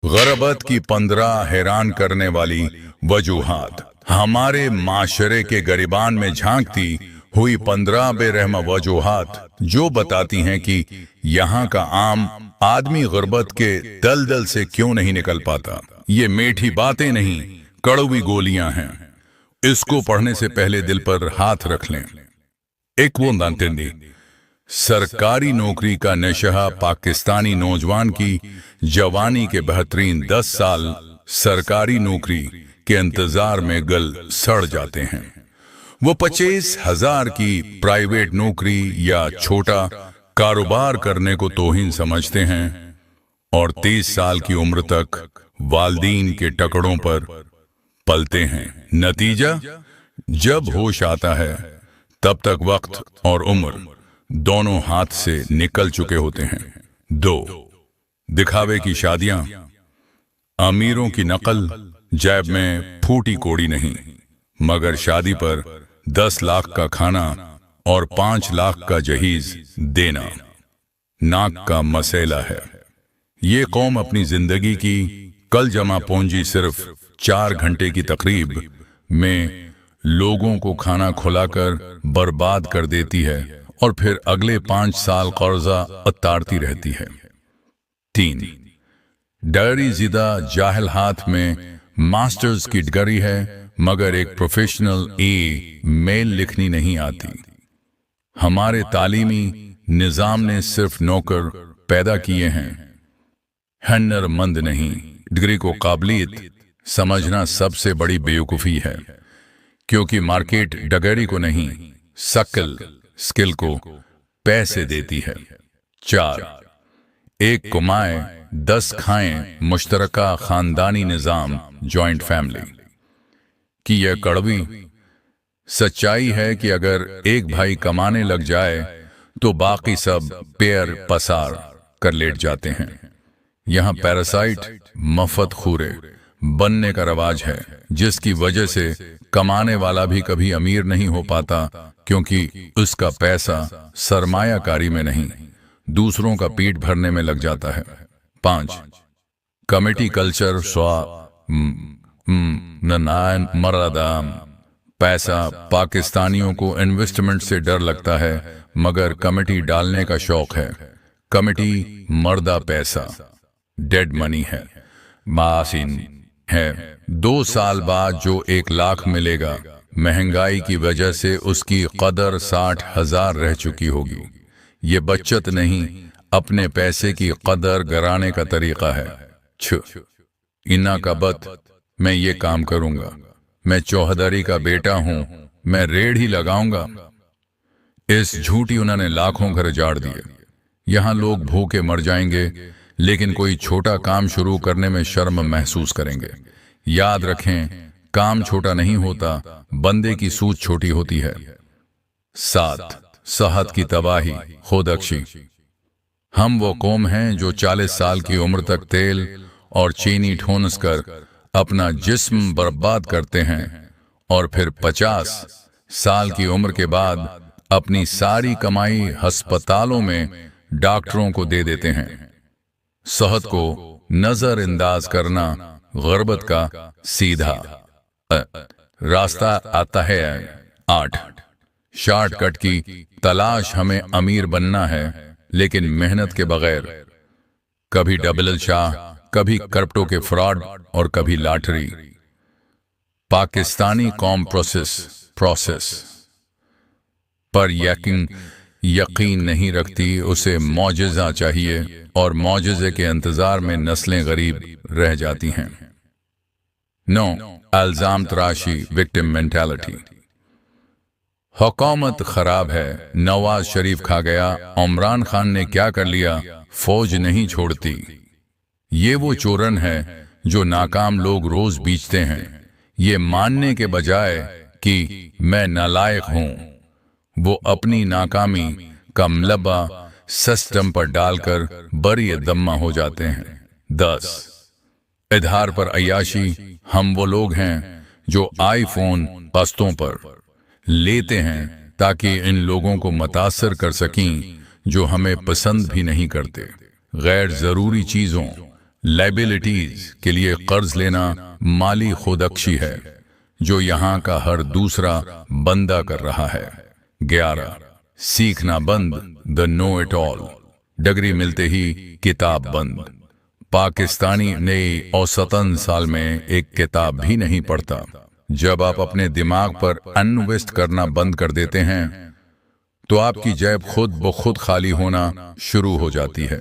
गुर्बत की 15 हैरान करने वाली वजूहात। हमारे माशरे के गरिबान में झांकती हुई 15 बेरहम वजूहात जो बताती हैं कि यहाँ का आम आदमी गुर्बत के दलदल से क्यों नहीं निकल पाता। ये मीठी बातें नहीं, कड़वी गोलियां हैं। इसको पढ़ने से पहले दिल पर हाथ रख लें। एक वो नातिंदी सरकारी नौकरी का नशा पाकिस्तानी नौजवान की जवानी के बेहतरीन 10 साल सरकारी नौकरी के इंतजार में गल सड़ जाते हैं। वो 25,000 की प्राइवेट नौकरी या छोटा कारोबार करने को तौहीन समझते हैं और 30 साल की उम्र तक वालदीन के टकड़ों पर पलते हैं। नतीजा, जब होश आता है तब तक वक्त और उम्र दोनों हाथ से निकल चुके होते हैं। 2 दिखावे की शादियां, अमीरों की नकल, जेब में फूटी कोड़ी नहीं, मगर शादी पर 10 लाख का खाना और 5 लाख का जहीज देना नाक का मसला है। ये कौम अपनी जिंदगी की कल जमा पूंजी सिर्फ 4 घंटे की तकरीब में लोगों को खाना खुलाकर बर्बाद कर देती है और फिर अगले 5 साल कर्जा उतारती रहती है। 3 डायरी जिदा जाहिल हाथ में मास्टर्स की डिग्री है मगर एक प्रोफेशनल मेल लिखनी नहीं आती। हमारे तालीमी निजाम ने सिर्फ नौकर पैदा किए हैं, हुनरमंद नहीं। डिग्री को काबिलियत समझना सबसे बड़ी बेवकूफ़ी है, क्योंकि मार्केट डिग्री को नहीं स्किल को पैसे देती है। 4 एक कमाए 10 खाएं मुश्तरका खानदानी निजाम जॉइंट फैमिली की यह कड़वी सच्चाई है कि अगर एक भाई कमाने लग जाए तो बाकी सब पैर पसार कर लेट जाते हैं। यहाँ पैरासाइट मफत खूरे बनने का रवाज है, जिसकी वजह से कमाने वाला भी कभी अमीर नहीं हो पाता, क्योंकि उसका पैसा सरमायाकारी में नहीं दूसरों का पेट भरने में लग जाता है। 5 कमेटी कल्चर नान मरादाम पैसा। पाकिस्तानियों को इन्वेस्टमेंट से डर लगता है मगर कमेटी डालने का शौक है। कमेटी मर्दा पैसा, डेड मनी है, मासीन है। 2 साल बाद जो 1 लाख मिलेगा, महंगाई की वजह से उसकी कदर 60,000 रह चुकी होगी। ये बचत नहीं, अपने पैसे की कदर कराने का तरीका है। इना का बत, मैं ये काम करूंगा, मैं चौहदरी का बेटा हूं, मैं रेड ही लगाऊंगा। इस झूठी उन्होंने लाखों घर जाड़ दिए। यहां लोग भूखे मर जाएंगे, लेकिन कोई छोटा काम शुरू करने में शर्म महसूस करेंगे। याद रखें, काम छोटा नहीं होता, बंदे की सूझ छोटी होती है। 7 सेहत की तबाही, खुदअक्शी। हम वो कौम हैं जो 40 साल की उम्र तक तेल और चीनी ठोनस कर अपना जिस्म बर्बाद करते हैं और फिर 50 साल की उम्र के बाद अपनी सारी कमाई अस्पतालों में डॉक्टरों को दे देते हैं। सेहत को नजरअंदाज करना गुर्बत का सीधा रास्ता आता है। 8 शॉर्टकट की तलाश। हमें अमीर बनना है, लेकिन मेहनत के बगैर। कभी डबल शाह, कभी क्रिप्टो के फ्रॉड और कभी लॉटरी। पाकिस्तानी कौम प्रोसेस पर यकीन नहीं रखती, उसे मौजज़ा चाहिए और मौजज़े के इंतजार में नस्लें गरीब रह जाती हैं। 9 इल्जाम तराशी, विक्टिम मेंटालिटी। हुकूमत खराब है, नवाज शरीफ खा गया, इमरान खान ने क्या कर लिया, फौज नहीं छोड़ती। ये वो चोरन है जो नाकाम लोग रोज बीचते हैं। ये मानने के बजाय कि मैं नालायक हूं, वो अपनी नाकामी का मलबा सिस्टम पर डालकर बरी दम्मा हो जाते हैं। 10 इधार पर अय्याशी। हम वो लोग हैं जो आईफोन कस्तों पर लेते हैं ताकि इन लोगों को मुतासर कर सकें जो हमें पसंद भी नहीं करते। गैर जरूरी चीजों लाइबिलिटीज के लिए कर्ज लेना माली खुदअक्शी है जो यहाँ का हर दूसरा बंदा कर रहा है। 11 सीखना बंद, the know it all. Degree मिलते ही किताब बंद। पाकिस्तानी ने औसतन साल में एक किताब भी नहीं पढ़ता। जब आप अपने दिमाग पर इन्वेस्ट करना बंद कर देते हैं तो आपकी जेब खुद ब खुद खाली होना शुरू हो जाती है।